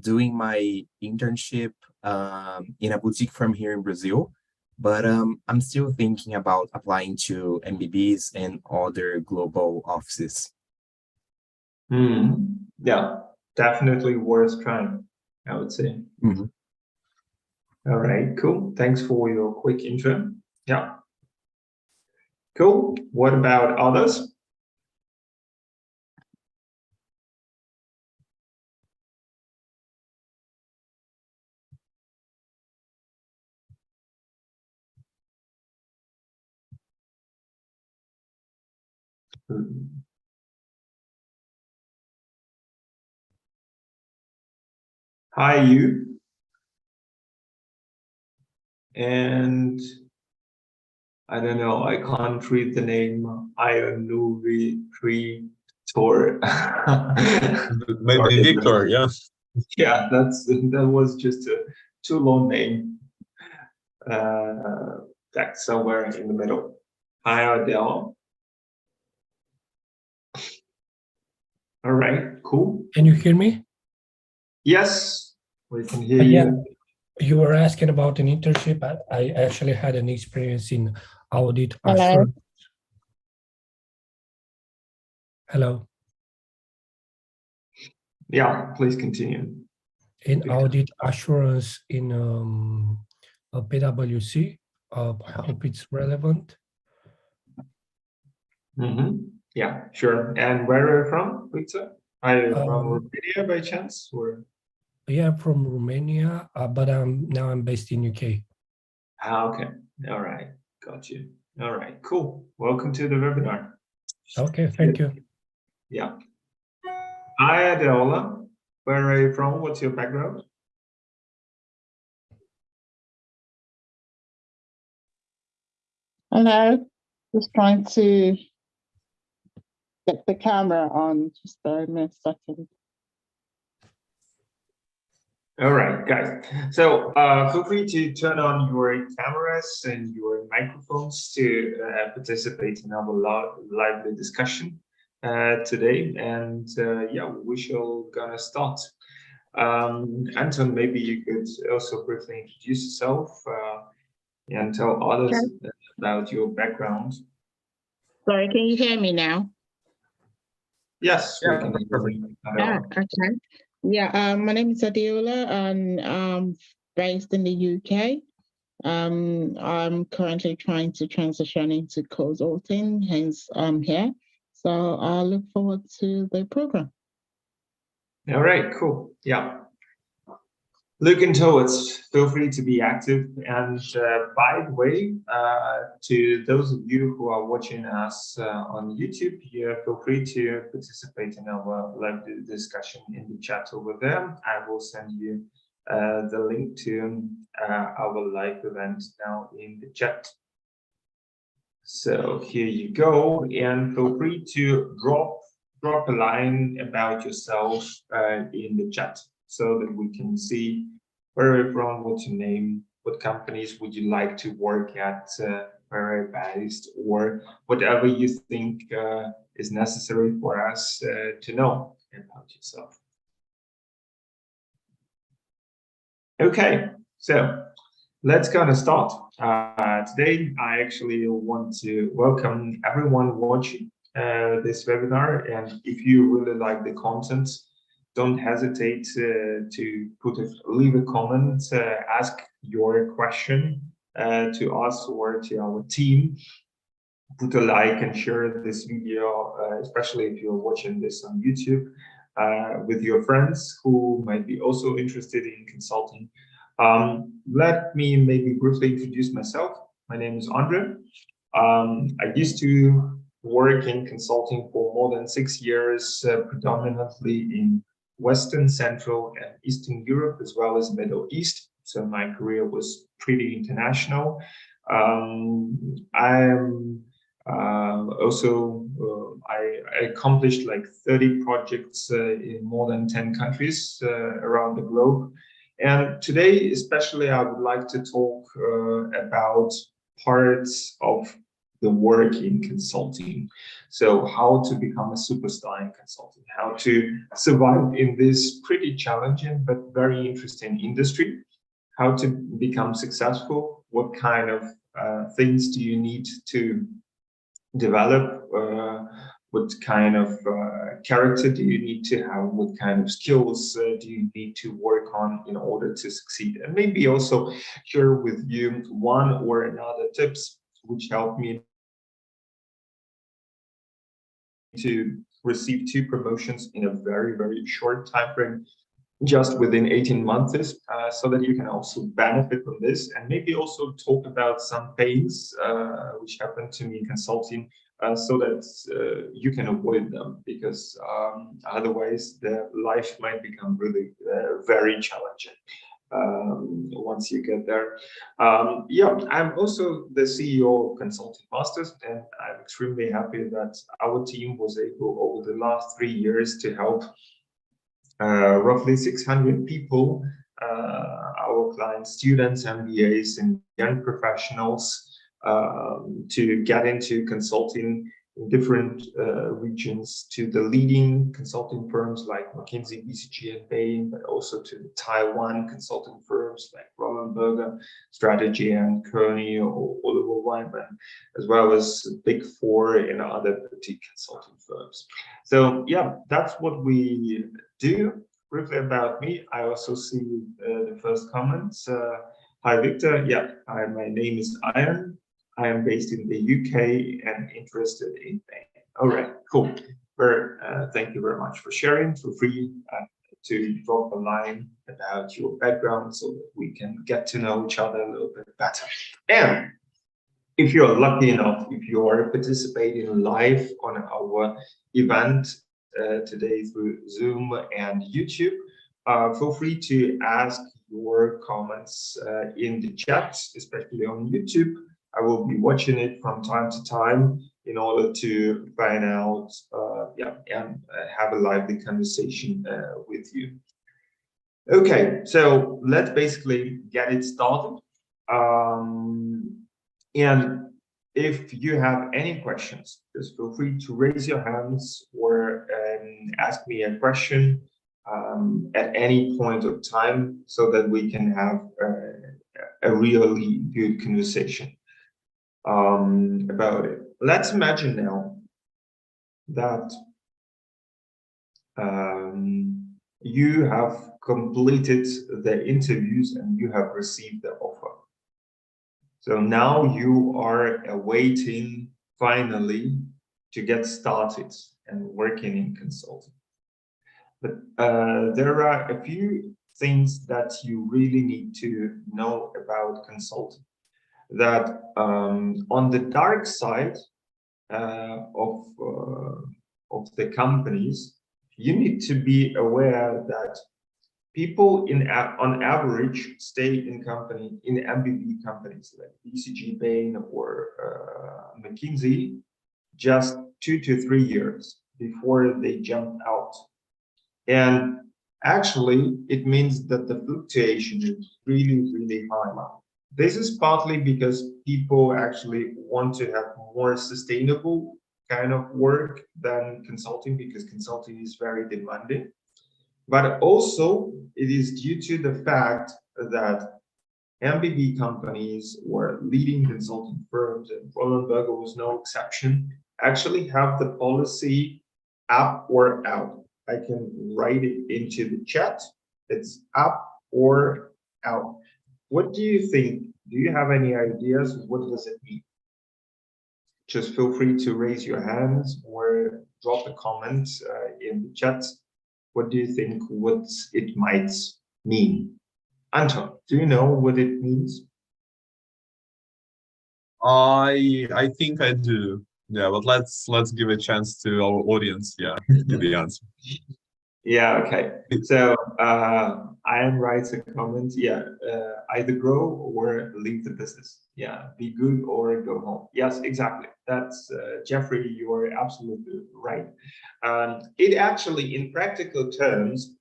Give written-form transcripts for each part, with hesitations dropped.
doing my internship in a boutique firm here in Brazil, but I'm still thinking about applying to MBBs and other global offices. Yeah, definitely worth trying, I would say. Mhm. All right, cool. Thanks for your quick intro. Yeah. Cool. What about others? Hi, you. And I don't know, I can't read the name. Ionuvi Tor. Maybe Victor, yeah. Yeah, that was just a too long name. That's somewhere in the middle. Hi, Adele. All right, cool. Can you hear me? Yes, we can hear Yeah. you. You were asking about an internship. I actually had an experience in audit Hello. assurance. Hello. Yeah, please continue. In audit assurance in a PwC. I hope it's relevant. Yeah, sure. And where are you from, Victor? Are you from Um, Romania by chance, or? Yeah, I'm from Romania, but now I'm based in UK. Okay. All right. Got you. All right. Cool. Welcome to the webinar. Okay, thank you. Yeah. Hi, Adeola. Where are you from? What's your background? Hello. Just trying to get the camera on. Just bear with me a second. All right, guys. So feel free to turn on your cameras and your microphones to participate in our lively discussion today. And yeah, we shall gonna start. Anton, maybe you could also briefly introduce yourself and tell others about your background. Sorry, can you hear me now? Yes, we can. Perfect. Okay. Yeah, my name is Adiola and I'm based in the UK. I'm currently trying to transition into consulting, hence I'm here. So I look forward to the program. All right, cool. Yeah. Looking towards, feel free to be active. And by the way, to those of you who are watching us on YouTube, feel free to participate in our live discussion in the chat over there. I will send you the link to our live event now in the chat. So here you go, and feel free to drop a line about yourself in the chat so that we can see where you're from, what's your name, what companies would you like to work at, where you're based, or whatever you think is necessary for us to know about yourself. Okay, so let's gonna start. Today, I actually want to welcome everyone watching this webinar. And if you really like the content, don't hesitate to leave a comment, ask your question to us or to our team. Put a like and share this video, especially if you're watching this on YouTube, with your friends who might be also interested in consulting. Let me maybe briefly introduce myself. My name is Andre. I used to work in consulting for more than 6 years, predominantly in Western, Central, and Eastern Europe, as well as Middle East. So my career was pretty international. I accomplished like 30 projects in more than 10 countries around the globe. And today, especially, I would like to talk about parts of the work in consulting. So how to become a superstar in consulting, how to survive in this pretty challenging but very interesting industry, how to become successful, what kind of things do you need to develop, what kind of character do you need to have, what kind of skills do you need to work on in order to succeed, and maybe also share with you one or another tips which helped me to receive 2 promotions in a very, very short time frame, just within 18 months, so that you can also benefit from this, and maybe also talk about some pains which happened to me in consulting, so that you can avoid them, because otherwise the life might become really very challenging once you get there. Yeah, I'm also the CEO of Consulting Masters, and I'm extremely happy that our team was able over the last 3 years to help roughly 600 people, our clients, students, MBAs, and young professionals, to get into consulting in different regions, to the leading consulting firms like McKinsey, BCG, and Bain, but also to the Taiwan consulting firms like Roland Berger, Strategy, and Kearney, or Oliver Wyman, as well as Big Four and other boutique consulting firms. So yeah, that's what we do. Briefly about me, I also see the first comments. Hi, Victor. Yeah, my name is Ian. I am based in the UK and interested in Bain. All right, cool. Thank you very much for sharing. Feel free to drop a line about your background so that we can get to know each other a little bit better. And if you're lucky enough, if you are participating live on our event today through Zoom and YouTube, feel free to ask your comments in the chat, especially on YouTube. I will be watching it from time to time in order to find out, and have a lively conversation with you. Okay, so let's basically get it started. And if you have any questions, just feel free to raise your hands or ask me a question at any point of time, so that we can have a really good conversation about it. Let's imagine now that you have completed the interviews and you have received the offer. So now you are awaiting finally to get started and working in consulting. But there are a few things that you really need to know about consulting. That on the dark side of the companies, you need to be aware that people on average stay in MBB companies like BCG, Bain, or McKinsey just 2 to 3 years before they jump out. And actually, it means that the fluctuation is really, really high now. This is partly because people actually want to have more sustainable kind of work than consulting, because consulting is very demanding. But also, it is due to the fact that MBB companies or leading consulting firms, and Roland Berger was no exception, actually have the policy up or out. I can write it into the chat. It's up or out. What do you think? Do you have any ideas? What does it mean? Just feel free to raise your hands or drop a comment in the chat. What do you think what it might mean? Anton, do you know what it means? I think I do. Yeah, but let's give a chance to our audience. Yeah, give the answer. Yeah, okay. So Ian writes a comment. Yeah, either grow or leave the business. Yeah, be good or go home. Yes, exactly. That's Jeffrey. You are absolutely right. It actually, in practical terms,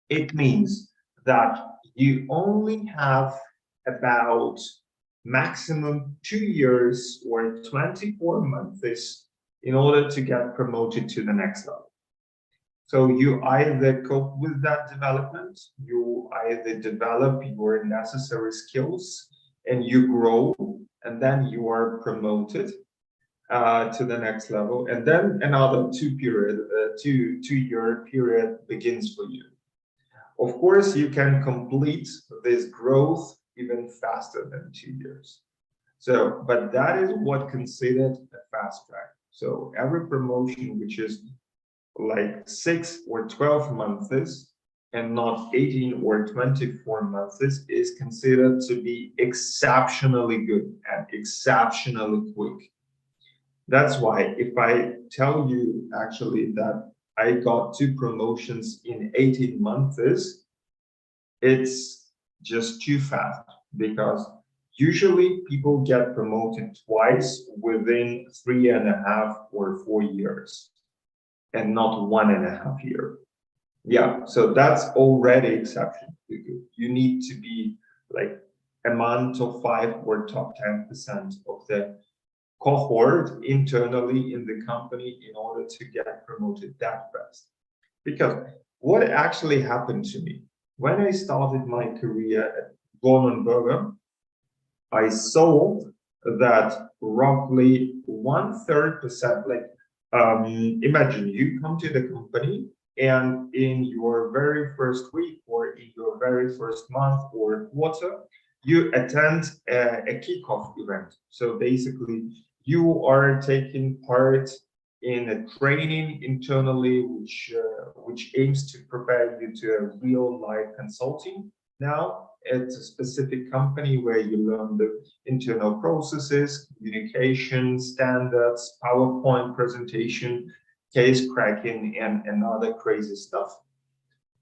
it means that you only have about maximum 2 years or 24 months in order to get promoted to the next level. So you either cope with that development, you either develop your necessary skills and you grow, and then you are promoted to the next level, and then another 2-year period begins for you. Of course, you can complete this growth even faster than 2 years. So, but that is what considered a fast track. So every promotion which is like 6 or 12 months and not 18 or 24 months is considered to be exceptionally good and exceptionally quick. That's why if I tell you actually that I got 2 promotions in 18 months, it's just too fast, because usually people get promoted twice within 3.5 or 4 years, and not 1.5 years. Yeah, so that's already exceptionally good. You need to be like among top 5 or top 10% of the cohort internally in the company in order to get promoted that fast. Because what actually happened to me when I started my career at Born & Burger, I saw that roughly 1/3%, like imagine you come to the company and in your very first week or in your very first month or quarter, you attend a kickoff event. So basically, you are taking part in a training internally, which aims to prepare you to a real life consulting. Now, it's a specific company where you learn the internal processes, communication standards, PowerPoint presentation, case cracking, and other crazy stuff.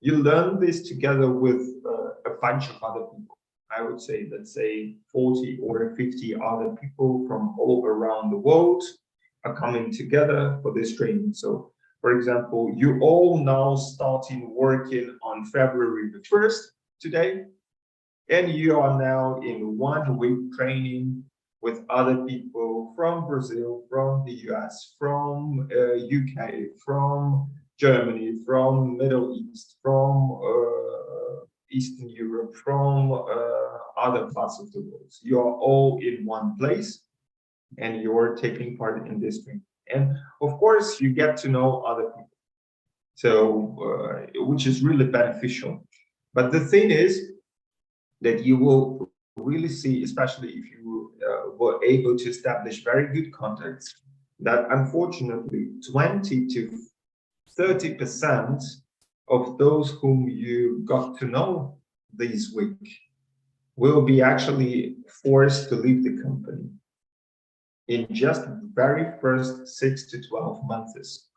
You learn this together with a bunch of other people. I would say, let's say 40 or 50 other people from all around the world are coming together for this training. So, for example, you all now starting working on February the 1st today, and you are now in 1 week training with other people from Brazil, from the US, from UK, from Germany, from Middle East, from Eastern Europe, from other parts of the world. You are all in one place and you're taking part in this training. And of course, you get to know other people, so which is really beneficial. But the thing is that you will really see, especially if you were able to establish very good contacts, that unfortunately 20 to 30% of those whom you got to know this week will be actually forced to leave the company in just the very first 6 to 12 months.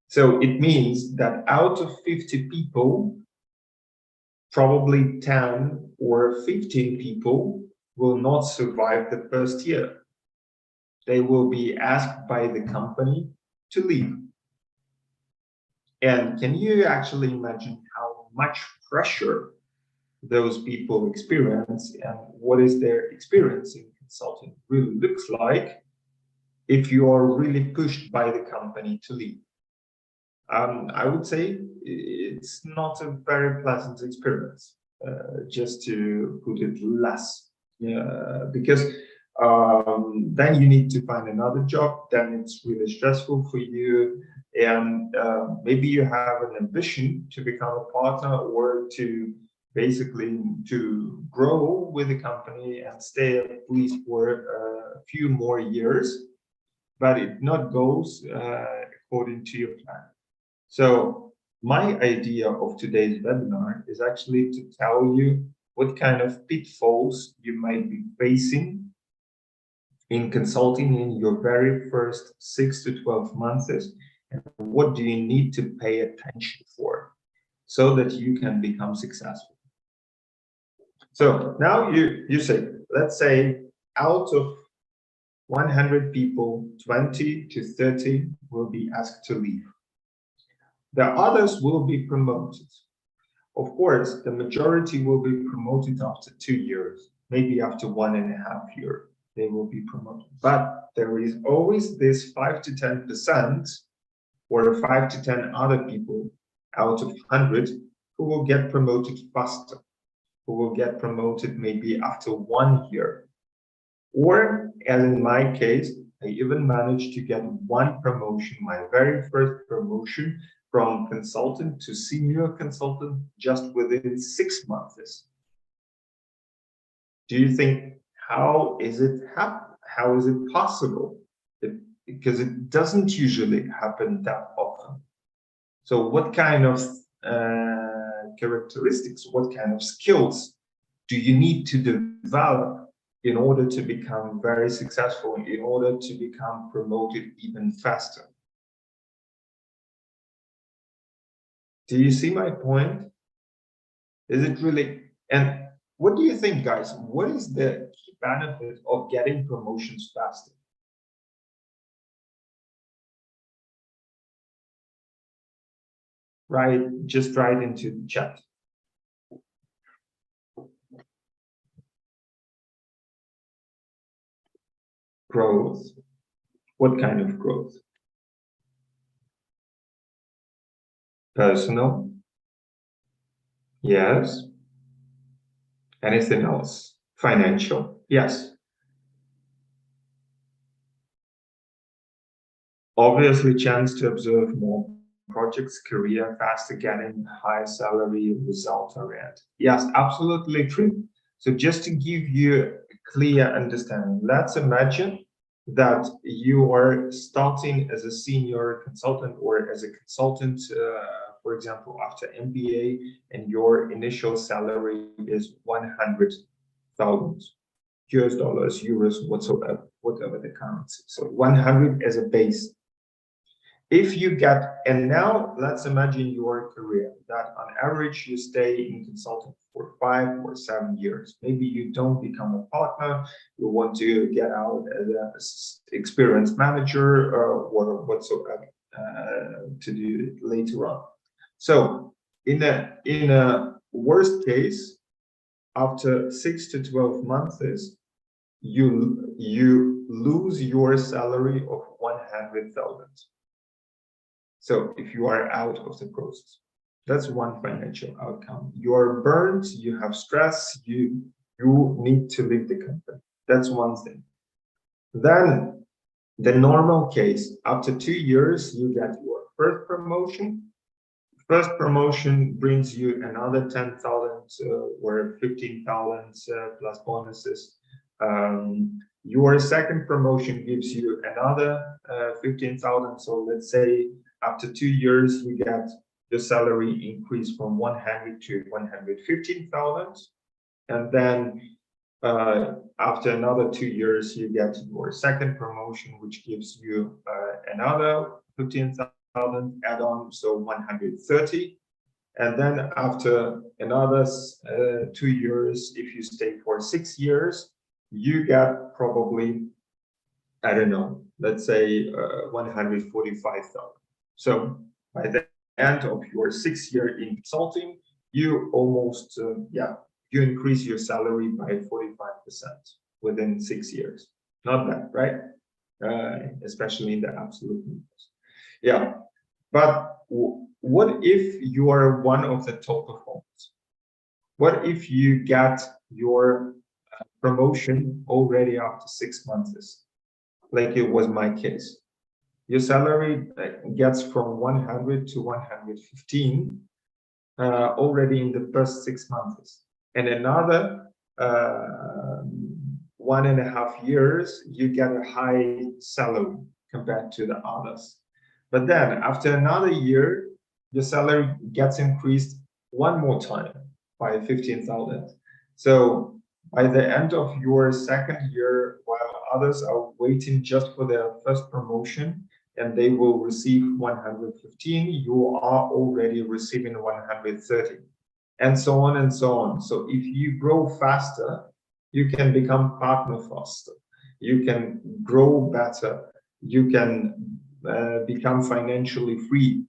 So it means that out of 50 people, probably 10 or 15 people will not survive the first year. They will be asked by the company to leave. And can you actually imagine how much pressure those people experience and what is their experience in consulting really looks like if you are really pushed by the company to leave? I would say it's not a very pleasant experience, just to put it less, because then you need to find another job, then it's really stressful for you, and maybe you have an ambition to become a partner or to basically to grow with the company and stay at least for a few more years, but it not goes according to your plan. So my idea of today's webinar is actually to tell you what kind of pitfalls you might be facing in consulting in your very first 6 to 12 months, and what do you need to pay attention for so that you can become successful. So now you say, let's say out of 100 people, 20 to 30 will be asked to leave. The others will be promoted. Of course, the majority will be promoted after 2 years. maybe after 1.5 years, they will be promoted. But there is always this 5 to 10% or 5 to 10 other people out of 100 who will get promoted faster, who will get promoted maybe after 1 year. Or, as in my case, I even managed to get one promotion, my very first promotion, from consultant to senior consultant just within 6 months. Do you think, how is it possible? Because it doesn't usually happen that often. So what kind of characteristics, what kind of skills do you need to develop in order to become very successful, in order to become promoted even faster? Do you see my point? Is it really, and what do you think, guys? What is the key benefit of getting promotions faster? Just write into the chat. Growth. What kind of growth? Personal. Yes. Anything else? Financial. Yes. Obviously, chance to observe more projects, career, faster getting, high salary, result oriented. Yes, absolutely true. So just to give you a clear understanding, let's imagine that you are starting as a senior consultant or as a consultant, for example, after MBA, and your initial salary is 100,000 US dollars, euros, whatever the currency. So 100 as a base. If you get, and now let's imagine your career that on average you stay in consulting for 5 or 7 years. Maybe you don't become a partner, you want to get out as an experienced manager or whatsoever to do it later on. So in a worst case, after 6 to 12 months, you lose your salary of 100,000. So if you are out of the process, that's one financial outcome. You are burnt, you have stress, you need to leave the company. That's one thing. Then the normal case, after 2 years, you get your first promotion. First promotion brings you another 10,000 or 15,000 plus bonuses. Your second promotion gives you another 15,000. So let's say after 2 years, you get the salary increase from 100 to 115,000. And then after another 2 years, you get your second promotion, which gives you another 15,000 add-on, so 130. And then after another 2 years, if you stay for 6 years, you get probably, I don't know, let's say 145,000. So by the end of your 6 year in consulting, you almost, you increase your salary by 45% within 6 years. Not bad, right? Especially in the absolute numbers. Yeah, but what if you are one of the top performers? What if you get your promotion already after 6 months, like it was my case? Your salary gets from 100 to 115 already in the first 6 months. And another 1.5 years, you get a high salary compared to the others. But then after another year, your salary gets increased one more time by 15,000. So by the end of your second year, while others are waiting just for their first promotion, and they will receive 115, you are already receiving 130, and so on and so on. So if you grow faster, you can become partner faster, you can grow better, you can become financially free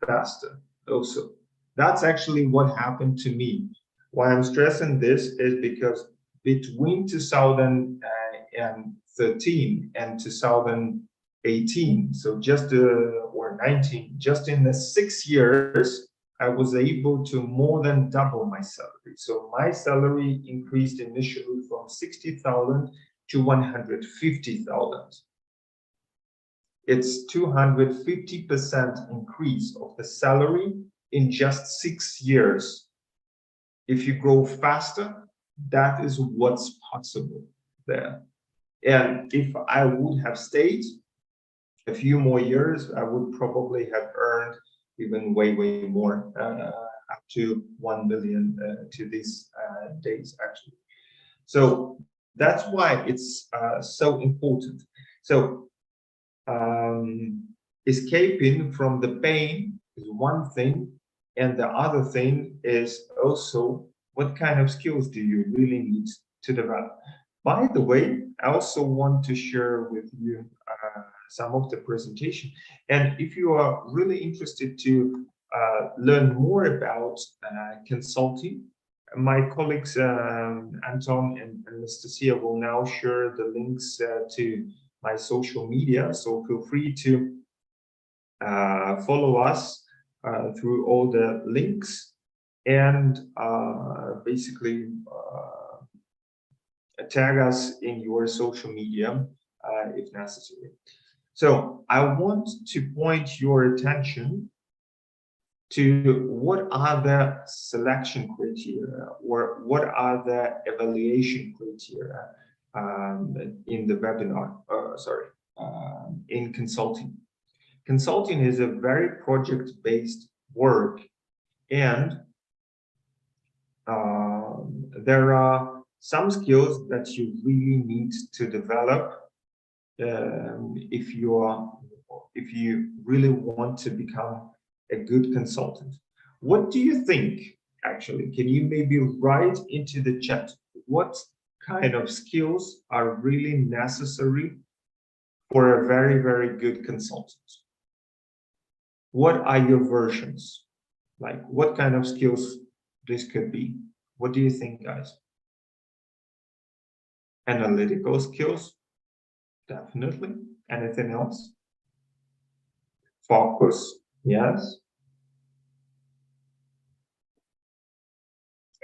faster also. That's actually what happened to me. Why I'm stressing this is because between 2013 and 2018, so just or 19, just in the 6 years, I was able to more than double my salary. So my salary increased initially from 60,000 to 150,000. It's 250% increase of the salary in just 6 years. If you grow faster, that is what's possible there. And if I would have stayed a few more years, I would probably have earned even way more, up to 1 million to these days, actually. So that's why it's so important. So escaping from the pain is one thing, and the other thing is also what kind of skills do you really need to develop. By the way, I also want to share with you some of the presentation. And if you are really interested to learn more about consulting, my colleagues Anton and Anastasia will now share the links to my social media. So feel free to follow us through all the links and basically tag us in your social media if necessary. So I want to point your attention to what are the selection criteria or what are the evaluation criteria in the webinar, in consulting. Consulting is a very project-based work, and there are some skills that you really need to develop if you really want to become a good consultant. What do you think, actually? Can you maybe write into the chat what kind of skills are really necessary for a very good consultant? What are your versions? Like, what kind of skills this could be? What do you think, guys? Analytical skills, definitely. Anything else? Focus, yes.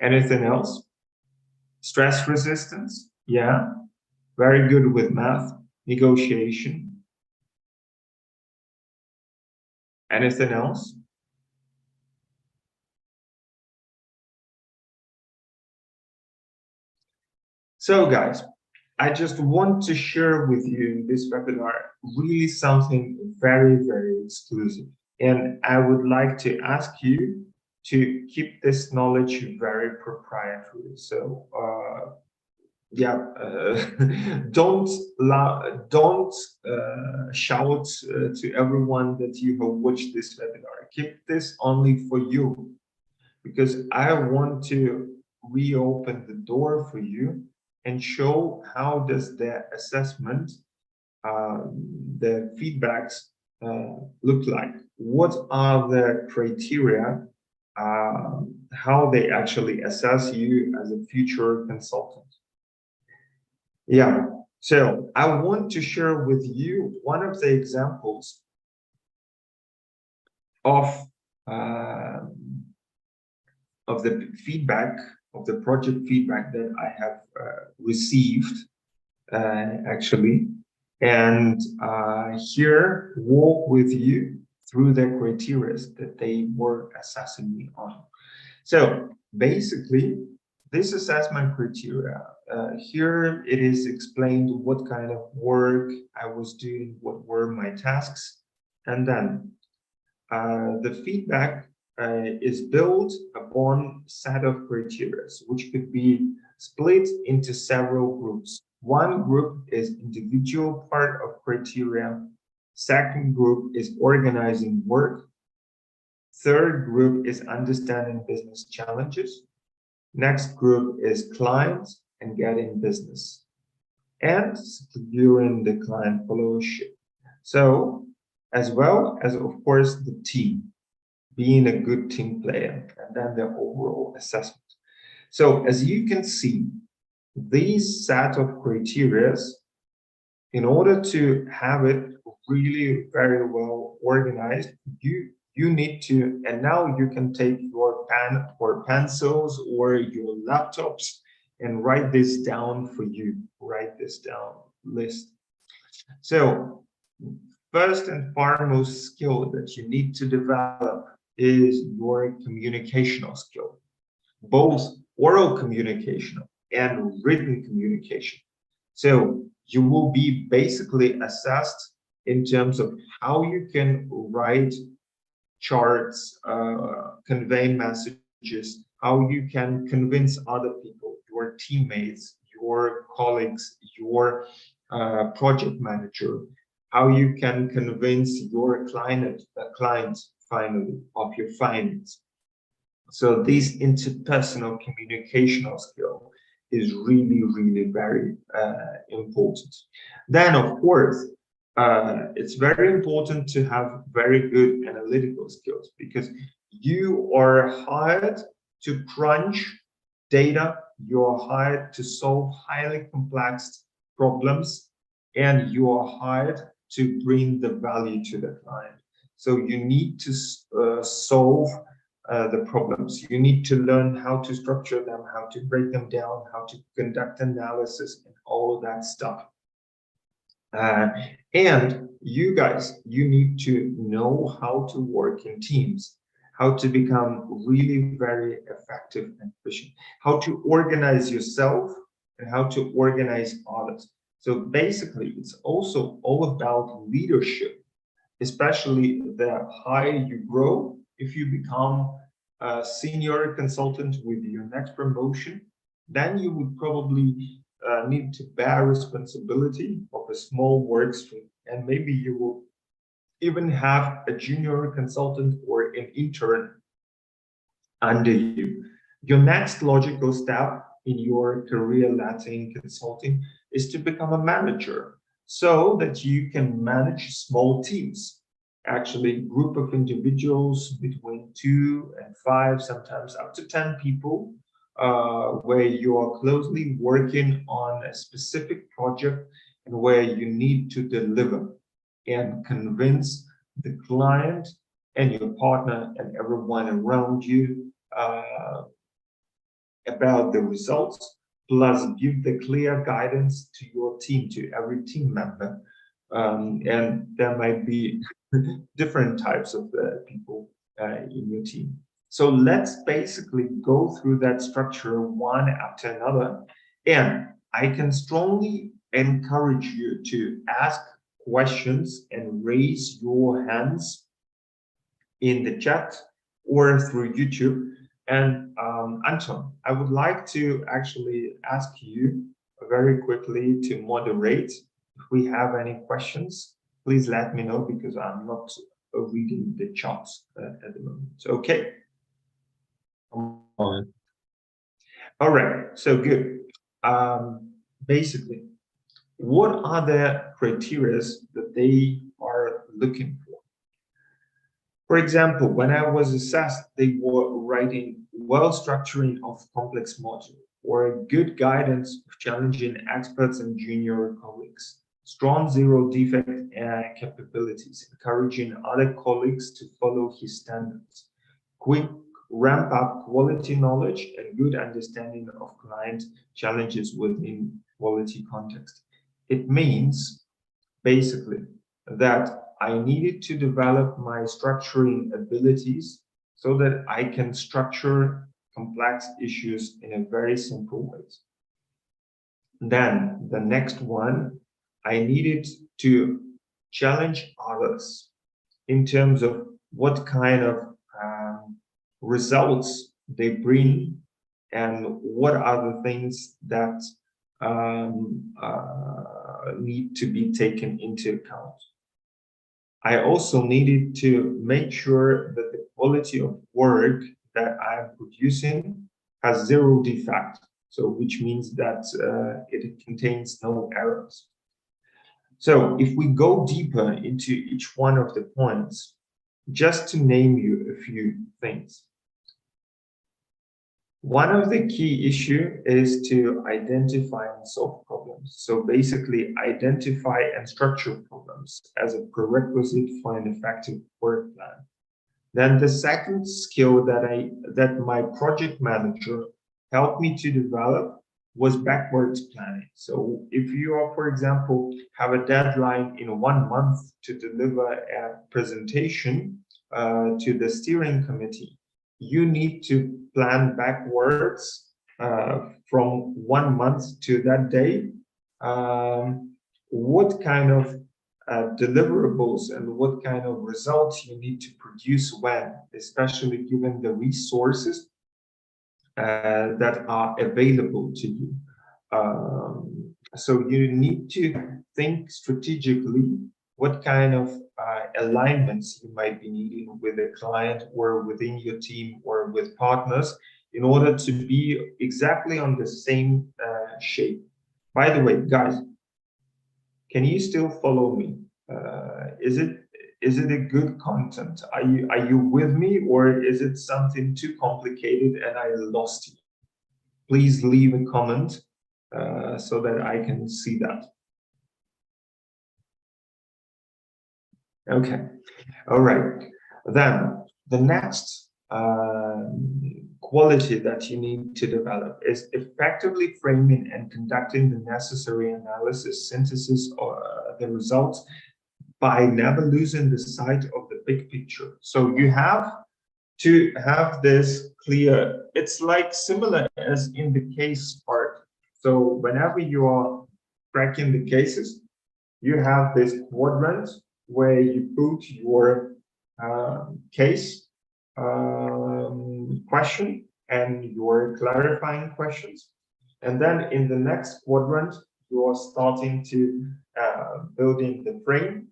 Anything else? Stress resistance, yeah. Very good with math. Negotiation. Anything else? So guys, I just want to share with you in this webinar really something very exclusive. And I would like to ask you to keep this knowledge very proprietary. So don't shout to everyone that you have watched this webinar. Keep this only for you, because I want to reopen the door for you and show how does the assessment, the feedbacks look like. What are the criteria, how they actually assess you as a future consultant. Yeah, so I want to share with you one of the examples of the feedback, of the project feedback that I have received actually, and here walk with you through the criteria that they were assessing me on. So basically, this assessment criteria, here it is explained what kind of work I was doing, what were my tasks, and then the feedback is built upon a set of criteria, which could be split into several groups. One group is individual part of criteria. Second group is organizing work. Third group is understanding business challenges. Next group is clients and getting business, and securing the client followership. So, as well as, of course, the team, being a good team player, and then the overall assessment. So, as you can see, these set of criteria, in order to have it really very well organized, you need to, and now you can take your pen or pencils or your laptops and write this down for you. Write this down list. So first and foremost skill that you need to develop is your communicational skill, both oral communication and written communication. So you will be basically assessed in terms of how you can write charts, convey messages, how you can convince other people, your teammates, your colleagues, your project manager, how you can convince your client finally of your findings. So this interpersonal communicational skill is really, really very important. Then, of course, it's very important to have very good analytical skills, because you are hired to crunch data, you're hired to solve highly complex problems, and you are hired to bring the value to the client. So you need to solve the problems. You need to learn how to structure them, how to break them down, how to conduct analysis, and all that stuff. And you guys, you need to know how to work in teams, how to become really very effective and efficient, how to organize yourself, and how to organize others. So basically, it's also all about leadership, especially the higher you grow. If you become a senior consultant with your next promotion, then you would probably need to bear responsibility of a small work stream, and maybe you will even have a junior consultant or an intern under you. Your next logical step in your career ladder in consulting is to become a manager, so that you can manage small teams, actually group of individuals between 2 and 5, sometimes up to 10 people, where you are closely working on a specific project and where you need to deliver and convince the client and your partner and everyone around you about the results, plus give the clear guidance to your team, to every team member. And there might be different types of people in your team. So let's basically go through that structure one after another. And I can strongly encourage you to ask questions and raise your hands in the chat or through YouTube. And Anton, I would like to actually ask you very quickly to moderate. If we have any questions, please let me know, because I'm not reading the charts at the moment. So, okay. All right, so good. Basically, what are the criteria that they are looking for? For example, when I was assessed, they were writing well structuring of complex module, or good guidance of challenging experts and junior colleagues, strong zero defect capabilities, encouraging other colleagues to follow his standards, quick ramp up quality knowledge, and good understanding of client challenges within quality context. It means basically that I needed to develop my structuring abilities so that I can structure complex issues in a very simple way. Then the next one, I needed to challenge others in terms of what kind of results they bring and what are the things that need to be taken into account. I also needed to make sure that the quality of work that I'm producing has zero defect, so which means that it contains no errors. So if we go deeper into each one of the points, just to name you a few things. One of the key issue is to identify and solve problems. So basically identify and structure problems as a prerequisite for an effective work plan. Then the second skill that my project manager helped me to develop was backwards planning. So if you are, for example, have a deadline in 1 month to deliver a presentation to the steering committee, you need to plan backwards from 1 month to that day. What kind of deliverables and what kind of results you need to produce when, especially given the resources that are available to you. So you need to think strategically what kind of alignments you might be needing with a client or within your team or with partners in order to be exactly on the same shape. By the way, guys, can you still follow me? Is it a good content? Are you with me, or is it something too complicated and I lost you? Please leave a comment so that I can see that. Okay, all right. Then the next quality that you need to develop is effectively framing and conducting the necessary analysis, synthesis, or the results by never losing the sight of the big picture. So you have to have this clear. It's like similar as in the case part. So whenever you are cracking the cases, you have this quadrant where you put your case question and your clarifying questions. And then in the next quadrant, you are starting to building the frame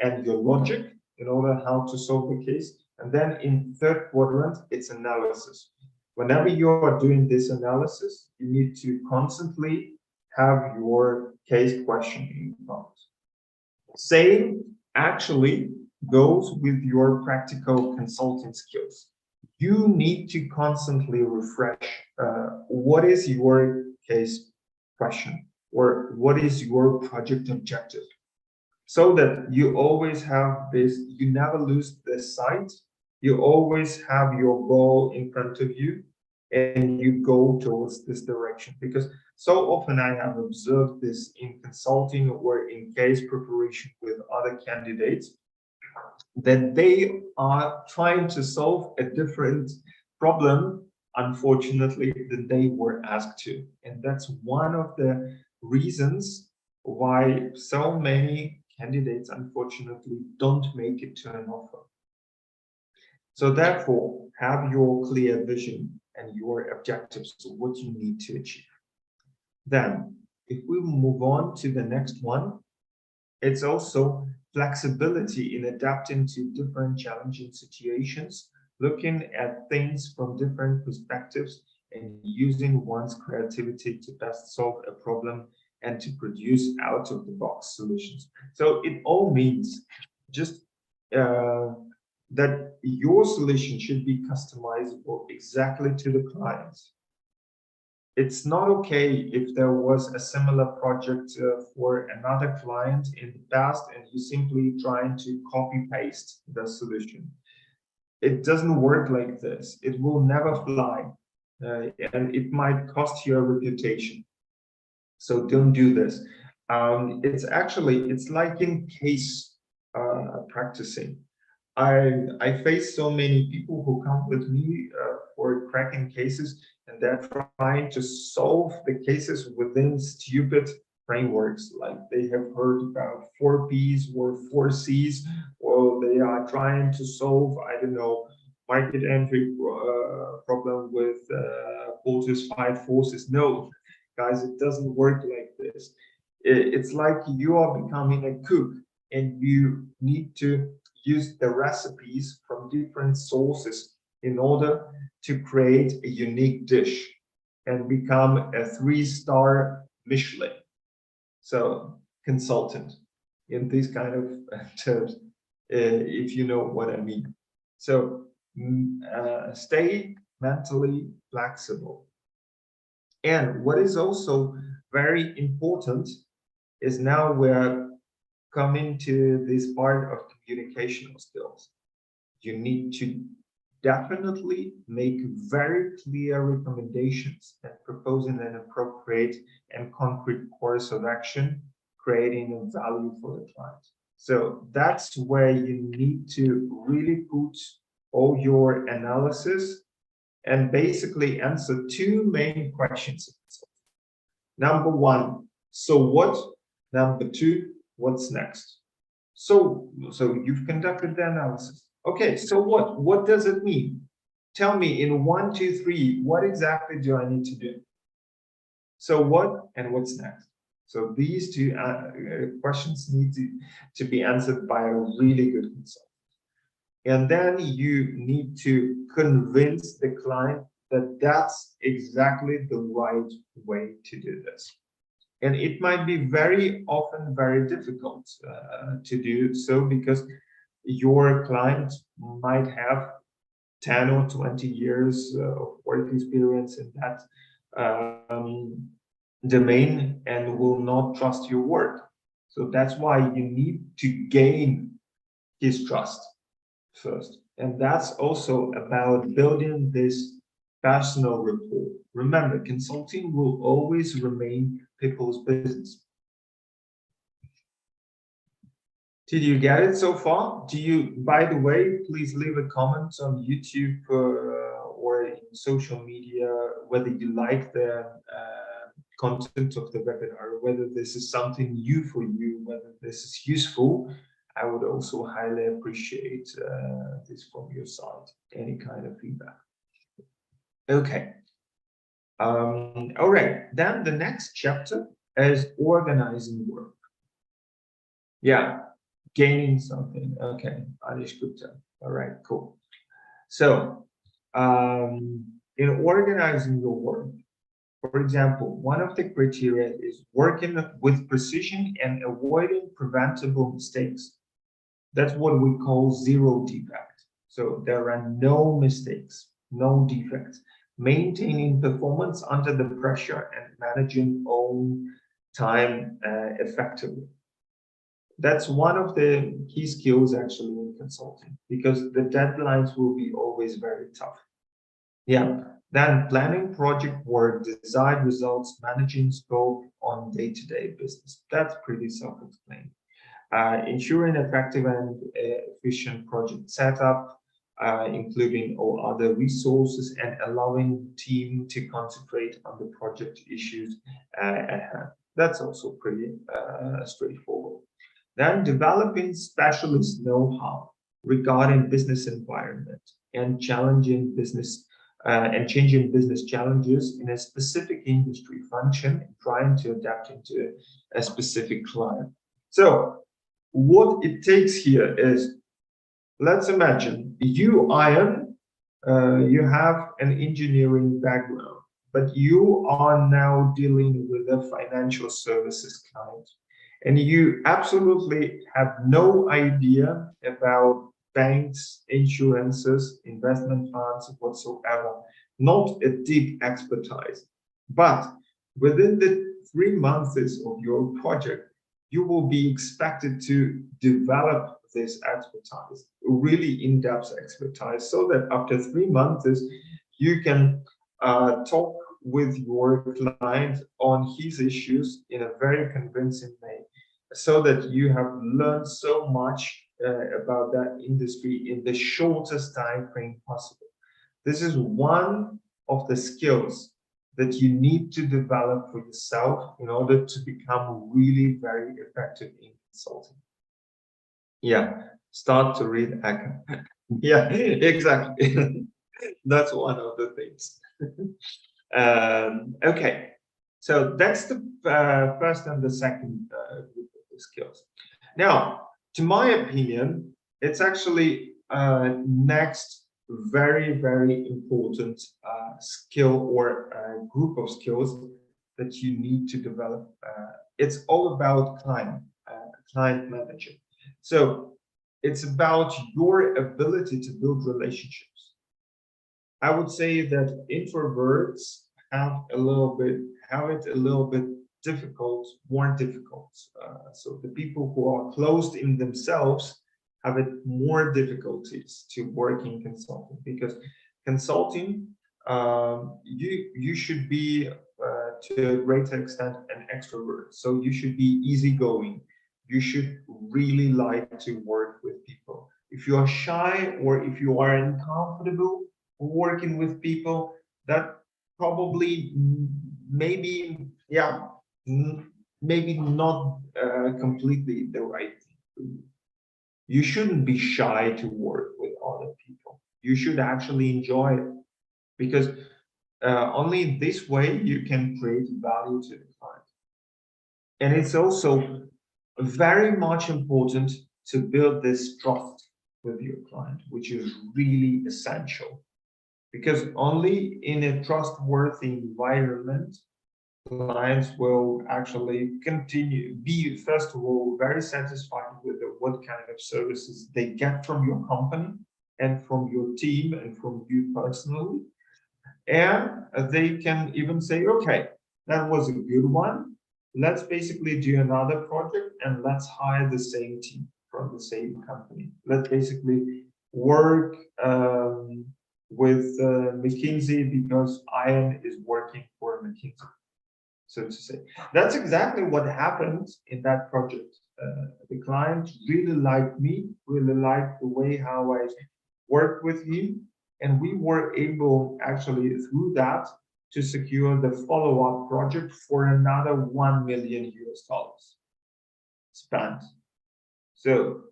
and your logic in order how to solve the case. And then in third quadrant, it's analysis. Whenever you are doing this analysis, you need to constantly have your case question in front. Same actually goes with your practical consulting skills. You need to constantly refresh what is your case question or what is your project objective, so that you always have this, you never lose this sight, you always have your goal in front of you and you go towards this direction. Because so often I have observed this in consulting or in case preparation with other candidates, that they are trying to solve a different problem, unfortunately, than they were asked to. And that's one of the reasons why so many candidates, unfortunately, don't make it to an offer. So therefore, have your clear vision and your objectives to what you need to achieve. Then, if we move on to the next one, it's also flexibility in adapting to different challenging situations, looking at things from different perspectives, and using one's creativity to best solve a problem and to produce out-of-the-box solutions. So it all means just that your solution should be customizable exactly to the client. It's not okay if there was a similar project for another client in the past and you simply trying to copy paste the solution. It doesn't work like this. It will never fly, and it might cost you a reputation. So don't do this. It's like in case practicing. I face so many people who come with me for cracking cases, and they're trying to solve the cases within stupid frameworks. Like they have heard about 4 Ps or 4 Cs, or they are trying to solve, I don't know, market entry problem with 4-5 forces. No, guys, it doesn't work like this. It's like you are becoming a cook and you need to use the recipes from different sources in order to create a unique dish and become a 3-star Michelin. So consultant in these kind of terms, if you know what I mean. So stay mentally flexible. And what is also very important is now we're coming to this part of communicational skills. You need to definitely make very clear recommendations and proposing an appropriate and concrete course of action, creating a value for the client. So that's where you need to really put all your analysis and basically answer two main questions. Number one, so what? Number two, what's next? So you've conducted the analysis. Okay, so what? What does it mean? Tell me in 1, 2, 3, what exactly do I need to do? So what and what's next? So these two questions need to be answered by a really good consultant. And then you need to convince the client that that's exactly the right way to do this. And it might be very often very difficult to do so because your client might have 10 or 20 years of work experience in that domain and will not trust your work. So that's why you need to gain his trust first. And that's also about building this personal rapport. Remember, consulting will always remain people's business. Did you get it so far? Do you, by the way, please leave a comment on YouTube or in social media, whether you like the content of the webinar, whether this is something new for you, whether this is useful. I would also highly appreciate this from your side, any kind of feedback. Okay. All right, then the next chapter is organizing work. Yeah, gaining something. Okay, Anish Gupta. All right, cool. So, in organizing your work, for example, one of the criteria is working with precision and avoiding preventable mistakes. That's what we call zero defect. So there are no mistakes, no defects. Maintaining performance under the pressure and managing own time effectively. That's one of the key skills actually in consulting, because the deadlines will be always very tough. Yeah, then planning project work, design results, managing scope on day-to-day business. That's pretty self-explained. Ensuring effective and efficient project setup, including all other resources, and allowing team to concentrate on the project issues at hand. That's also pretty straightforward. Then developing specialist know-how regarding business environment and challenging business and changing business challenges in a specific industry function, and trying to adapt into a specific client. So what it takes here is, let's imagine you, Ian, you have an engineering background, but you are now dealing with a financial services client, and you absolutely have no idea about banks, insurances, investment funds, whatsoever, not a deep expertise. But within the 3 months of your project, you will be expected to develop this expertise, really in-depth expertise, so that after 3 months, you can talk with your client on his issues in a very convincing way, so that you have learned so much about that industry in the shortest time frame possible. This is one of the skills that you need to develop for yourself in order to become really very effective in consulting. Yeah, start to read Eka. Yeah, exactly. That's one of the things. Okay, so that's the first and the second group of the skills. Now, to my opinion, it's actually next very, very important skill or group of skills that you need to develop. It's all about client manager. So it's about your ability to build relationships. I would say that introverts have it a little bit difficult, more difficult. So the people who are closed in themselves have it more difficulties to work in consulting, because consulting, you should be to a greater extent an extrovert. So you should be easygoing. You should really like to work with people. If you are shy or if you are uncomfortable working with people, that probably maybe, yeah, maybe not completely the right thing for you. You shouldn't be shy to work with other people. You should actually enjoy it, because only this way you can create value to the client. And it's also very much important to build this trust with your client, which is really essential, because only in a trustworthy environment, clients will actually be, first of all, very satisfied with what kind of services they get from your company and from your team and from you personally. And they can even say, okay, that was a good one. Let's basically do another project and let's hire the same team from the same company. Let's basically work with McKinsey because Ian is working for McKinsey, so to say. That's exactly what happened in that project. The client really liked me, really liked the way how I worked with him. And we were able, actually, through that, to secure the follow-up project for another $1 million spent. So,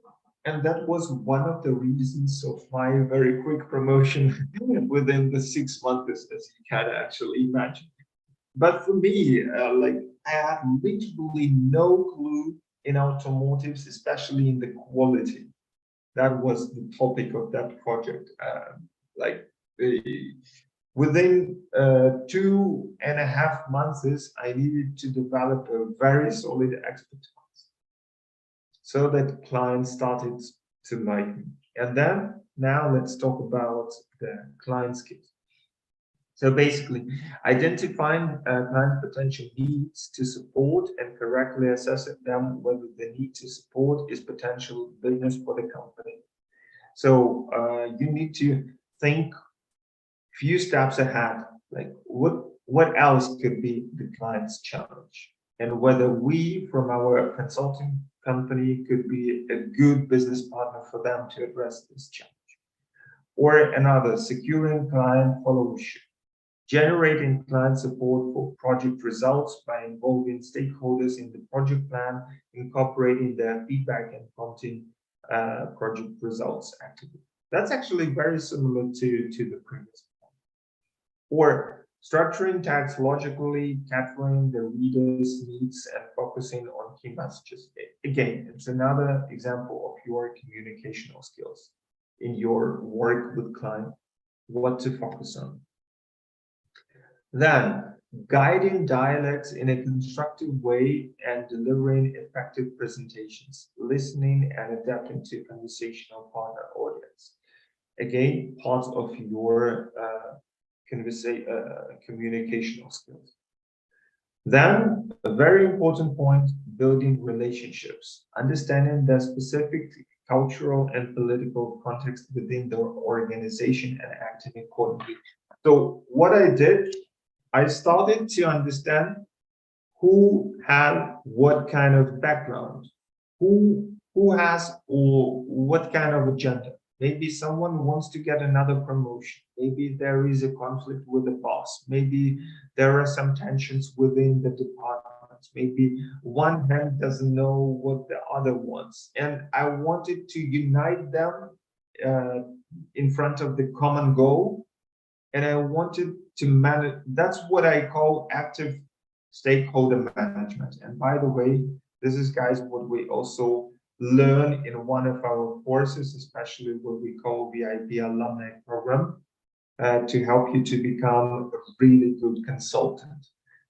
and that was one of the reasons of my very quick promotion within the 6 months, as you can actually imagine. But for me, like, I had literally no clue in automotives, especially in the quality. That was the topic of that project. Within 2.5 months, I needed to develop a very solid expertise, so that clients started to like me. And then now let's talk about the client skills. So basically, identifying client potential needs to support and correctly assess them whether the need to support is potential business for the company. So you need to think few steps ahead, like what else could be the client's challenge, and whether we from our consulting company could be a good business partner for them to address this challenge. Or another, securing client followership, generating client support for project results by involving stakeholders in the project plan, incorporating their feedback and prompting project results actively. That's actually very similar to the previous one. Or structuring text logically, capturing the reader's needs and focusing on key messages. Again, it's another example of your communicational skills in your work with client, what to focus on. Then, guiding dialects in a constructive way and delivering effective presentations, listening and adapting to conversational partner audience. Again, part of your communicational skills. Then, a very important point, building relationships, understanding the specific cultural and political context within the organization and acting accordingly. So what I did, I started to understand who had what kind of background, who has or what kind of agenda. Maybe someone wants to get another promotion. Maybe there is a conflict with the boss. Maybe there are some tensions within the department. Maybe one hand doesn't know what the other wants. And I wanted to unite them in front of the common goal. And I wanted to manage, that's what I call active stakeholder management. And by the way, this is, guys, what we also learn in one of our courses, especially what we call VIP alumni program, to help you to become a really good consultant.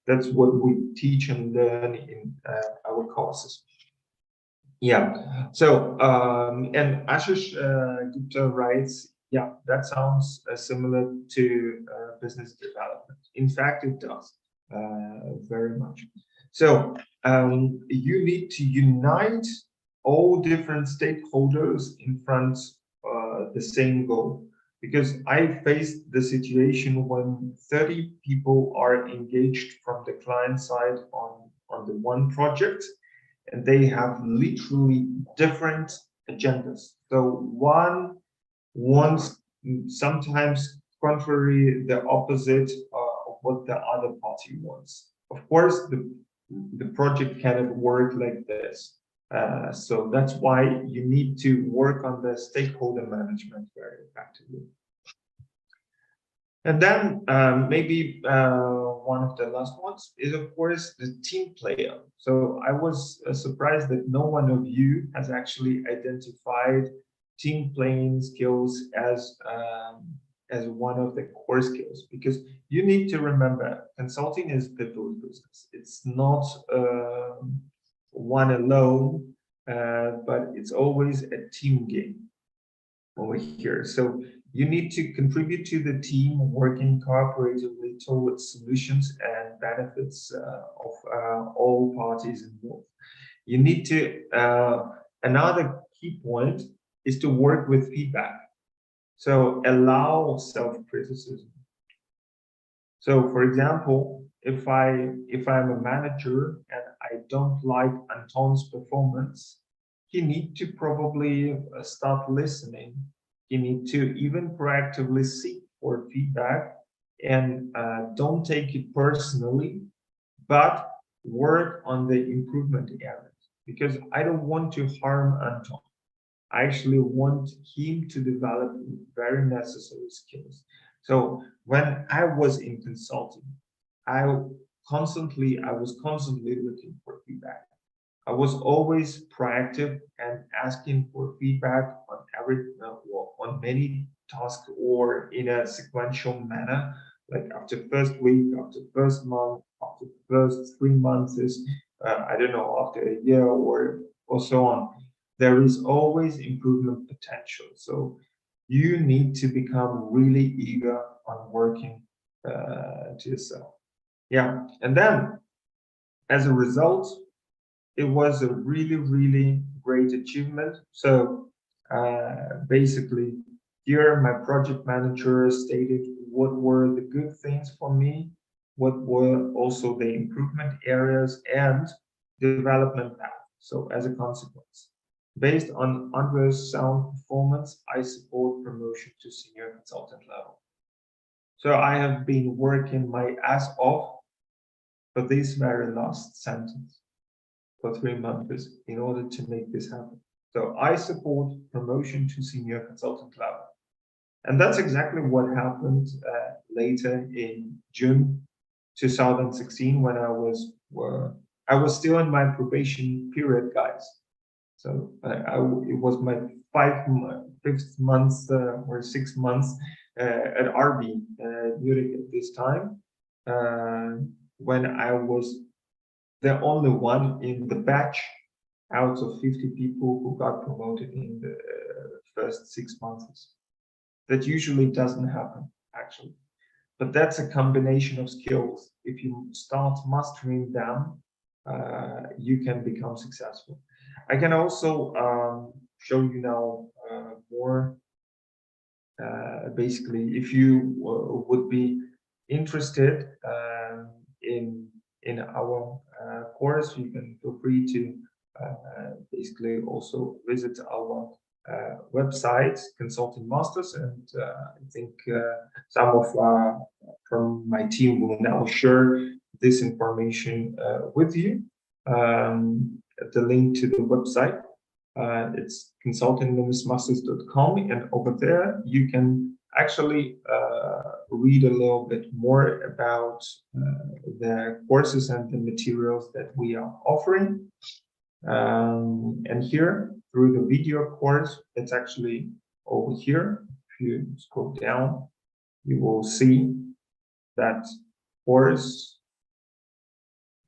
That's what we teach and learn in our courses. Yeah. So, and Ashish Gupta writes, yeah, that sounds similar to business development. In fact, it does very much. So you need to unite all different stakeholders in front the same goal. Because I faced the situation when 30 people are engaged from the client side on the one project, and they have literally different agendas. So one wants sometimes contrary the opposite of what the other party wants. Of course, the project cannot work like this. So that's why you need to work on the stakeholder management very effectively. And then maybe one of the last ones is, of course, the team player. So I was surprised that no one of you has actually identified team playing skills as one of the core skills, because you need to remember consulting is people's business. It's not one alone, but it's always a team game over here. So you need to contribute to the team working cooperatively towards solutions and benefits of all parties involved. You need to, another key point is to work with feedback. So allow self-criticism. So for example, if I'm a manager and I don't like Anton's performance, he need to probably start listening. You need to even proactively seek for feedback and don't take it personally, but work on the improvement areas, because I don't want to harm Anton. I actually want him to develop very necessary skills. So when I was in consulting, I was constantly looking for feedback. I was always proactive and asking for feedback on on many tasks or in a sequential manner, like after first week, after first month, after first 3 months, I don't know, after a year or so on. There is always improvement potential. So you need to become really eager on working to yourself. Yeah, and then as a result, it was a really, really great achievement. So basically, here my project manager stated what were the good things for me, what were also the improvement areas and development path. So as a consequence, based on Andre's sound performance, I support promotion to senior consultant level. So I have been working my ass off for this very last sentence for 3 months in order to make this happen. So I support promotion to senior consultant level. And that's exactly what happened later in June 2016 when I was still in my probation period, guys. So it was my fifth month or 6 months at RB Munich at this time, when I was the only one in the batch out of 50 people who got promoted in the first 6 months. That usually doesn't happen, actually. But that's a combination of skills. If you start mastering them, you can become successful. I can also show you now more. Basically, if you would be interested in our course, you can feel free to basically also visit our website, Consulting Masters, and I think some of from my team will now share this information with you. The link to the website, it's consulting-masters.com, and over there you can actually read a little bit more about the courses and the materials that we are offering. And here, through the video course, it's actually over here. If you scroll down, you will see that course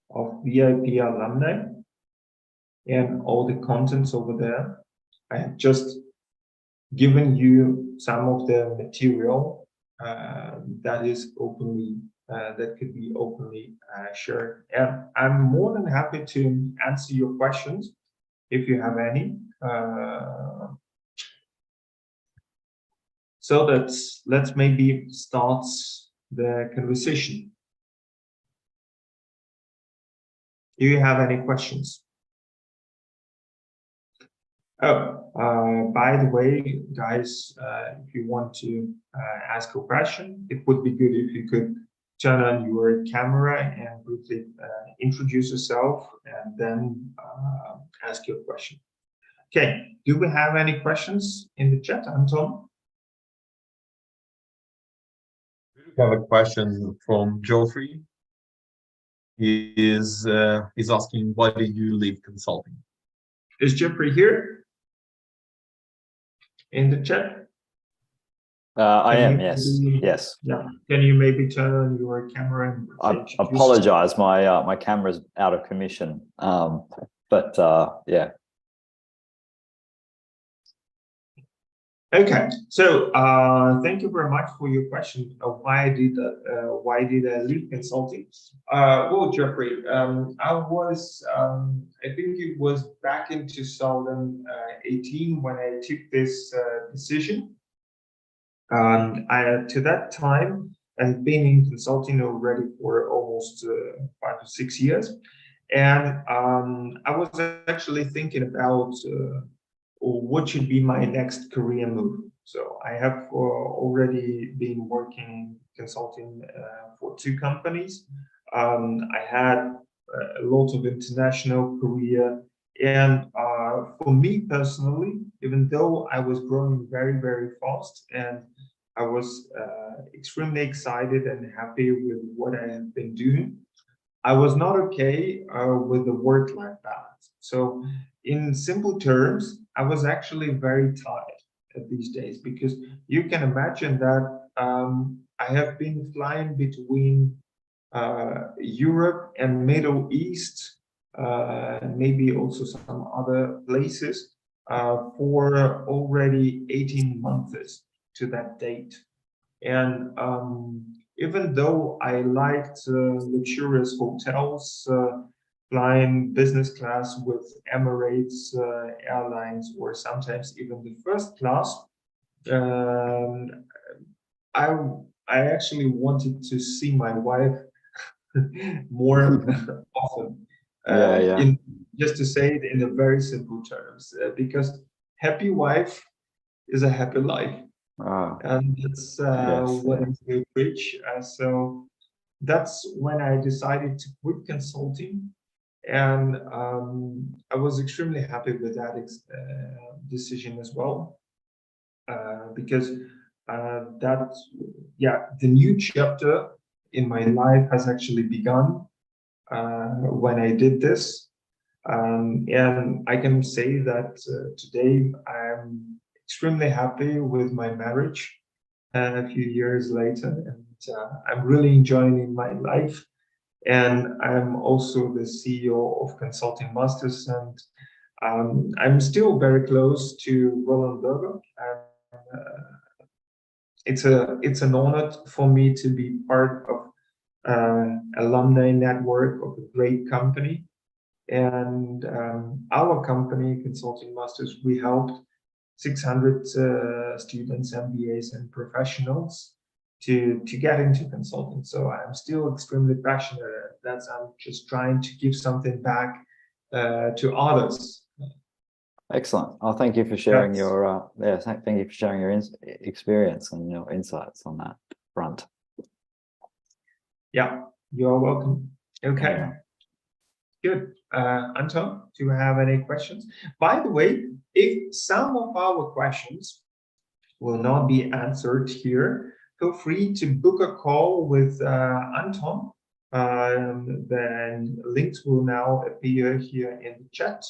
of VIP alumni and all the contents over there. I have just given you some of the material that is openly that could be openly shared. And I'm more than happy to answer your questions if you have any. So let's maybe start the conversation. Do you have any questions? Oh, by the way, guys, if you want to ask a question, it would be good if you could turn on your camera and briefly introduce yourself and then ask your question. Okay, do we have any questions in the chat, Anton? We have a question from Geoffrey. He is asking, why did you leave consulting? Is Geoffrey here in the chat? I am, yes. Yes. Yeah. Can you maybe turn on your camera and I apologize, my camera's out of commission. Yeah. Okay, so thank you very much for your question. Why did I leave consulting? Well, Geoffrey, I was I think it was back in 2018 when I took this decision. To that time, I've been in consulting already for almost 5 to 6 years, and I was actually thinking about what should be my next career move. So I have already been working consulting for 2 companies. I had a lot of international career, and for me personally, even though I was growing very, very fast and I was extremely excited and happy with what I have been doing, I was not okay with the work-life balance. So in simple terms, I was actually very tired these days, because you can imagine that I have been flying between Europe and Middle East, maybe also some other places, for already 18 months to that date. And even though I liked luxurious hotels, flying business class with Emirates Airlines, or sometimes even the first class, I actually wanted to see my wife more often. Just to say it in a very simple terms, because happy wife is a happy life. And that's what I will preach. So that's when I decided to quit consulting, and I was extremely happy with that decision as well, because the new chapter in my life has actually begun when I did this, and I can say that today I'm extremely happy with my marriage a few years later, and I'm really enjoying my life. And I'm also the CEO of Consulting Masters, and I'm still very close to Roland Berger. And it's an honor for me to be part of alumni network of a great company. And our company, Consulting Masters, we helped 600 students, MBAs, and professionals to get into consulting. So I'm still extremely passionate. That's I'm just trying to give something back to others. Excellent. Oh, thank you for sharing your thank you for sharing your experience and your insights on that front. Yeah, you're welcome. Okay. Yeah. Good. Anton, do you have any questions? By the way, if some of our questions will not be answered here, feel free to book a call with Anton. Then links will now appear here in the chat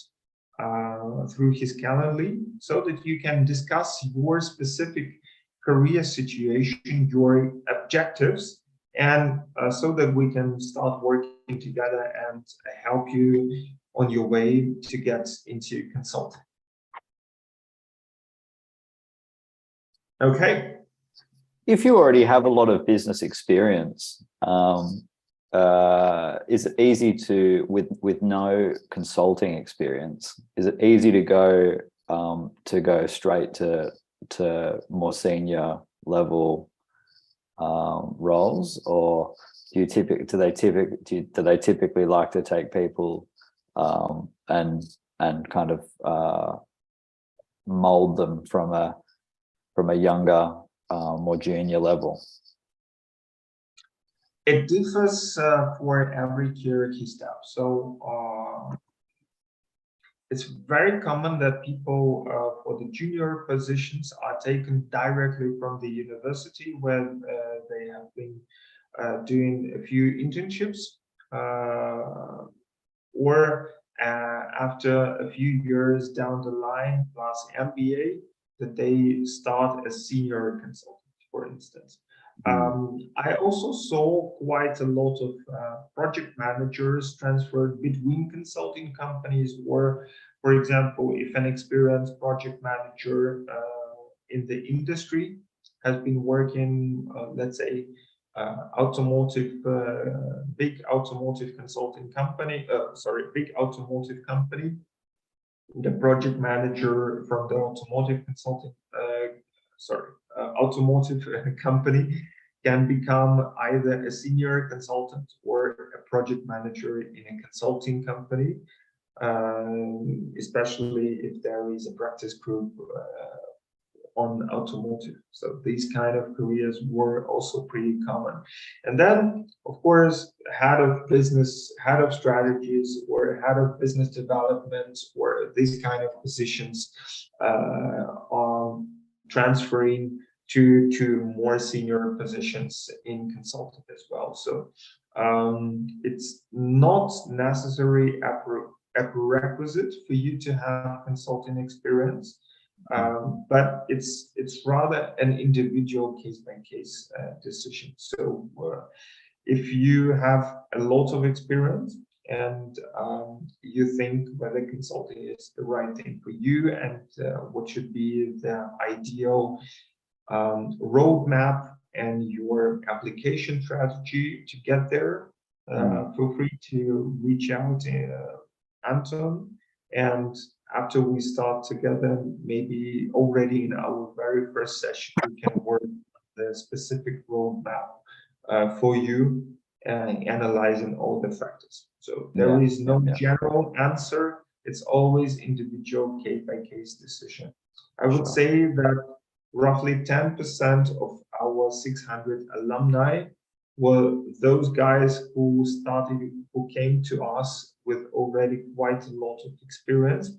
through his Calendly, so that you can discuss your specific career situation, your objectives, and so that we can start working together and help you on your way to get into consulting. Okay. If you already have a lot of business experience, is it easy to, with no consulting experience, is it easy to go straight to more senior level roles, or do they typically like to take people and kind of mold them from a younger, more junior level? It differs for every hierarchy step. So it's very common that people for the junior positions are taken directly from the university where they have been doing a few internships, or after a few years down the line plus MBA, that they start as senior consultant, for instance. I also saw quite a lot of project managers transferred between consulting companies, or, for example, if an experienced project manager in the industry has been working, let's say, big automotive consulting company, big automotive company, the project manager from the automotive consulting, automotive company can become either a senior consultant or a project manager in a consulting company, especially if there is a practice group on automotive. So these kind of careers were also pretty common. And then, of course, head of business, head of strategies, or head of business development, or these kind of positions are transferring to more senior positions in consulting as well. So it's not necessarily a prerequisite for you to have consulting experience. But it's rather an individual case-by-case decision. So if you have a lot of experience and you think whether consulting is the right thing for you and what should be the ideal roadmap and your application strategy to get there, feel free to reach out to Anton, and after we start together, maybe already in our very first session, we can work on the specific roadmap for you, analyzing all the factors. So there is no general answer. It's always individual case-by-case decision. I would say that roughly 10% of our 600 alumni were those guys who came to us with already quite a lot of experience.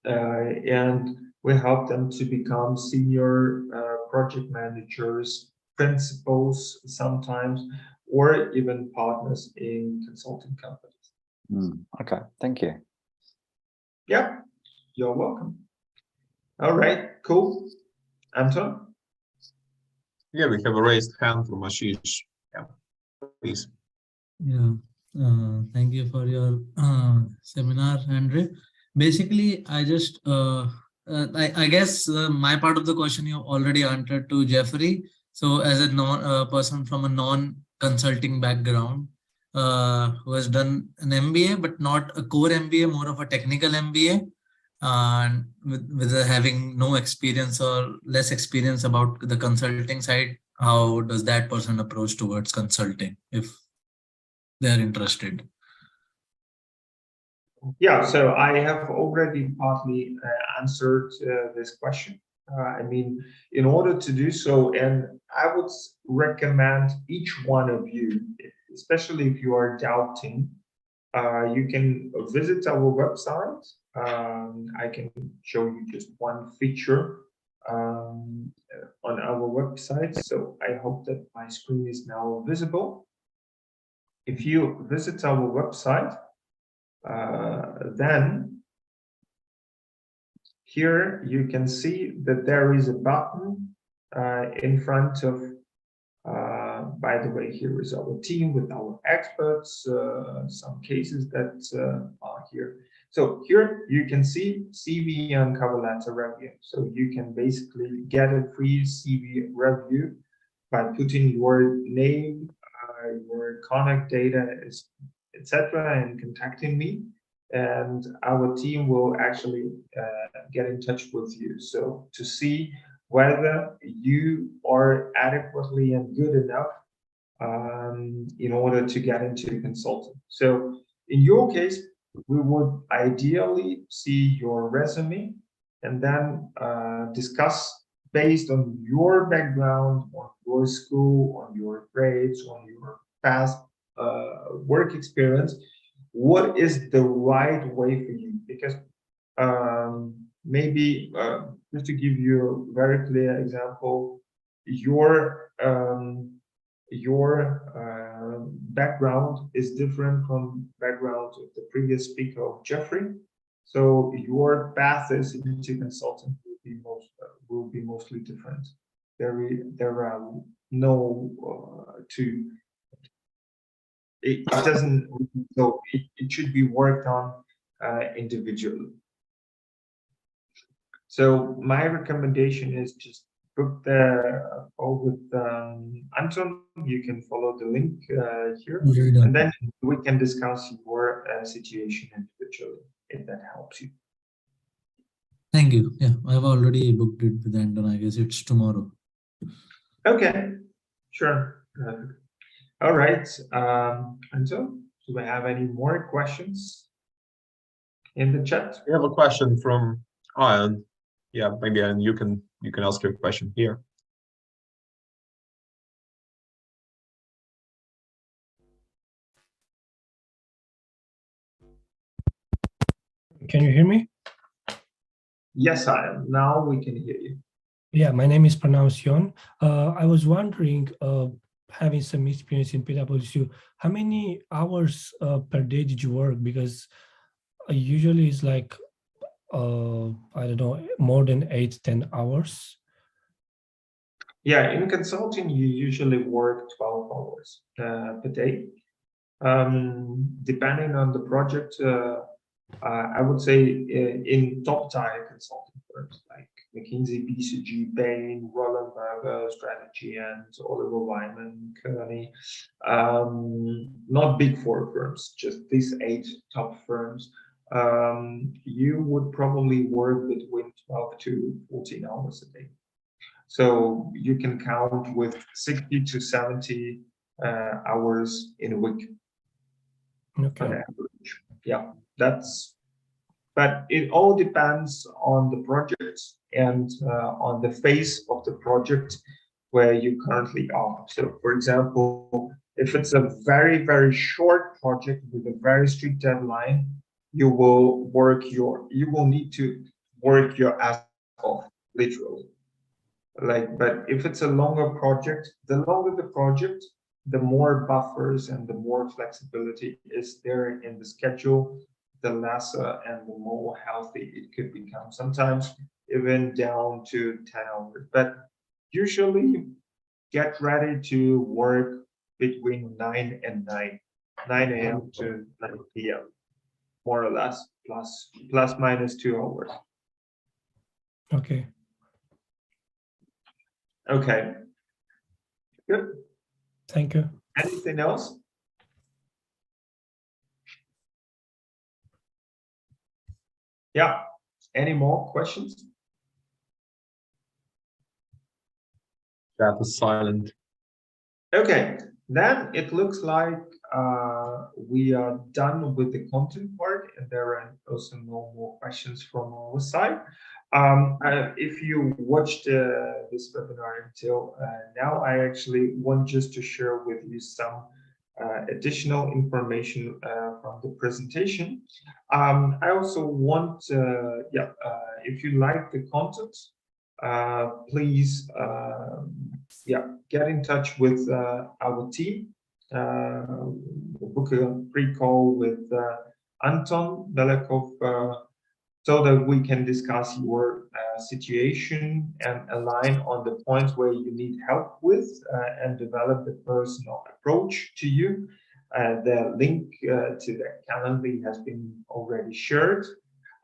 And we help them to become senior project managers, principals sometimes, or even partners in consulting companies. Okay, thank you. Yeah, you're welcome. All right, cool. Anton? Yeah, we have a raised hand from Ashish. Yeah, please. Yeah, thank you for your seminar, Andre. Basically, I just, I guess my part of the question you already answered to Jeffrey. So as a person from a non-consulting background, who has done an MBA, but not a core MBA, more of a technical MBA, and with having no experience or less experience about the consulting side, how does that person approach towards consulting if they're interested? Yeah, so I have already partly answered this question. I mean, in order to do so, and I would recommend each one of you, especially if you are doubting, you can visit our website. I can show you just one feature on our website. So I hope that my screen is now visible. If you visit our website, then here you can see that there is a button in front of, by the way, here is our team with our experts, some cases that are here. So here you can see CV and cover letter review. So you can basically get a free CV review by putting your name, your contact data, etc., and contacting me. And our team will actually get in touch with you. So to see whether you are adequately and good enough in order to get into consulting. So in your case, we would ideally see your resume and then discuss based on your background, on your school, on your grades, on your past work experience, what is the right way for you? Because maybe just to give you a very clear example, your background is different from background of the previous speaker of Jeffrey. So your path is into consulting will be mostly different. There are no two. It doesn't. So it should be worked on individually. So my recommendation is just book the call with Anton. You can follow the link here, and then we can discuss your situation individually if that helps you. Thank you. Yeah, I've already booked it with Anton. I guess it's tomorrow. Okay, sure. All right, Anton, do we have any more questions in the chat? We have a question from Ian. Yeah, maybe Ian, you can ask your question here. Can you hear me? Yes, I am. Now we can hear you. Yeah, my name is Pranav Sion. I was wondering, having some experience in PwC, how many hours per day did you work? Because usually it's like, I don't know, more than 8-10 hours. Yeah, in consulting, you usually work 12 hours per day. Depending on the project, I would say in top tier consulting firms like McKinsey, BCG, Bain, Roland Berger, Strategy, and Oliver Wyman, Kearney. Not big four firms, just these 8 top firms. You would probably work between 12 to 14 hours a day. So you can count with 60 to 70 hours in a week. Okay. On average. Yeah, but it all depends on the project and on the phase of the project where you currently are. So for example, if it's a very, very short project with a very strict deadline, you will need to work your ass off, literally. But if it's a longer project, the longer the project, the more buffers and the more flexibility is there in the schedule, the lesser and the more healthy it could become. Sometimes even down to 10 hours. But usually get ready to work between 9 and 9 a.m. to 9 p.m. more or less, plus minus 2 hours. Okay. Okay. Good. Thank you. Anything else? Yeah. Any more questions? Chat is silent. Okay. Then it looks like we are done with the content part, and there are also no more questions from our side. If you watched this webinar until now, I actually want just to share with you some additional information from the presentation. I also want, if you like the content, please, get in touch with our team. Book a pre-call with Anton Belakov so that we can discuss your situation and align on the points where you need help with and develop the personal approach to you. The link to the calendar has been already shared.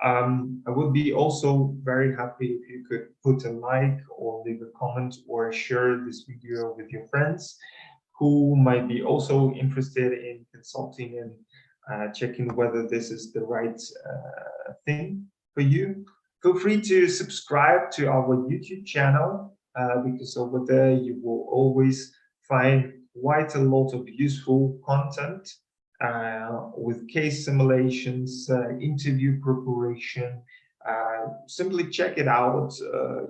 I would be also very happy if you could put a like or leave a comment or share this video with your friends who might be also interested in consulting and checking whether this is the right thing for you. Feel free to subscribe to our YouTube channel because over there you will always find quite a lot of useful content with case simulations, interview preparation. Simply check it out.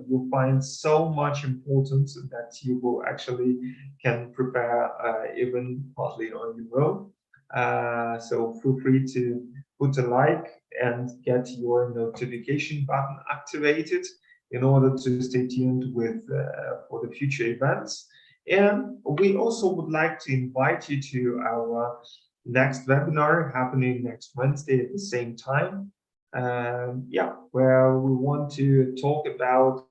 You'll find so much importance that you will actually can prepare even partly on your own. So feel free to put a like and get your notification button activated in order to stay tuned with for the future events. And we also would like to invite you to our next webinar happening next Wednesday at the same time. Yeah, where we want to talk about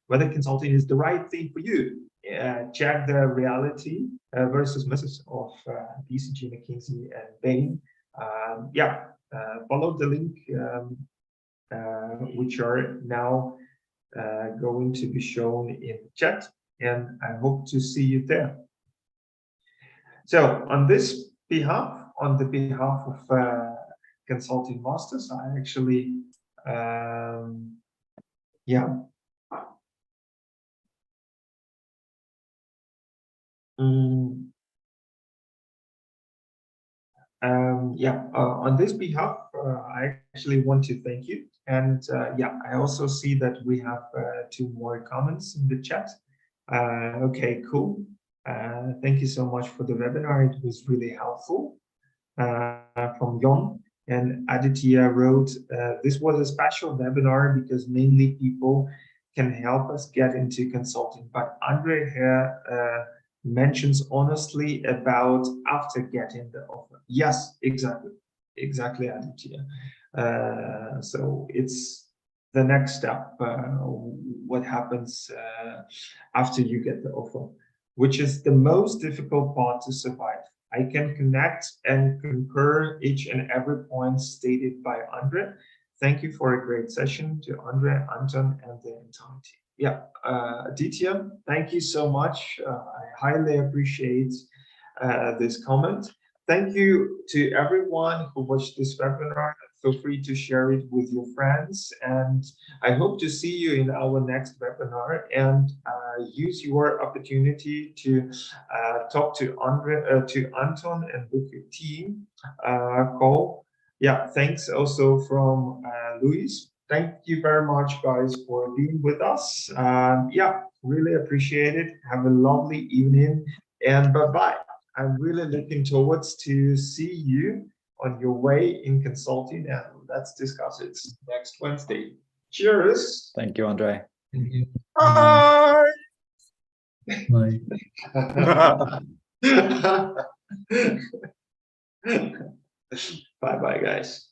whether consulting is the right thing for you. Check the reality versus myths of BCG, McKinsey, and Bain. Yeah, follow the link which are now going to be shown in the chat, and I hope to see you there. So on this behalf, on the behalf of Consulting Masters, I actually, yeah. On this behalf, I actually want to thank you. And yeah, I also see that we have 2 more comments in the chat. Okay, cool. Thank you so much for the webinar. It was really helpful. From Jon and Aditya wrote, this was a special webinar because mainly people can help us get into consulting. But Andre here mentions honestly about after getting the offer. Yes, exactly, Aditya. So it's the next step, what happens after you get the offer, which is the most difficult part to survive. I can connect and concur each and every point stated by Andre. Thank you for a great session to Andre, Anton, and the entire team. Yeah, Aditya, thank you so much. I highly appreciate this comment. Thank you to everyone who watched this webinar. Feel free to share it with your friends, and I hope to see you in our next webinar, and use your opportunity to talk to Andre, to Anton, and with your team call. Yeah, thanks also from Luis. Thank you very much, guys, for being with us. Yeah, really appreciate it. Have a lovely evening, and bye-bye. I'm really looking towards to see you on your way in consulting, and let's discuss it next Wednesday. Cheers. Thank you, Andre. Thank you. Bye. Bye. Bye-bye, guys.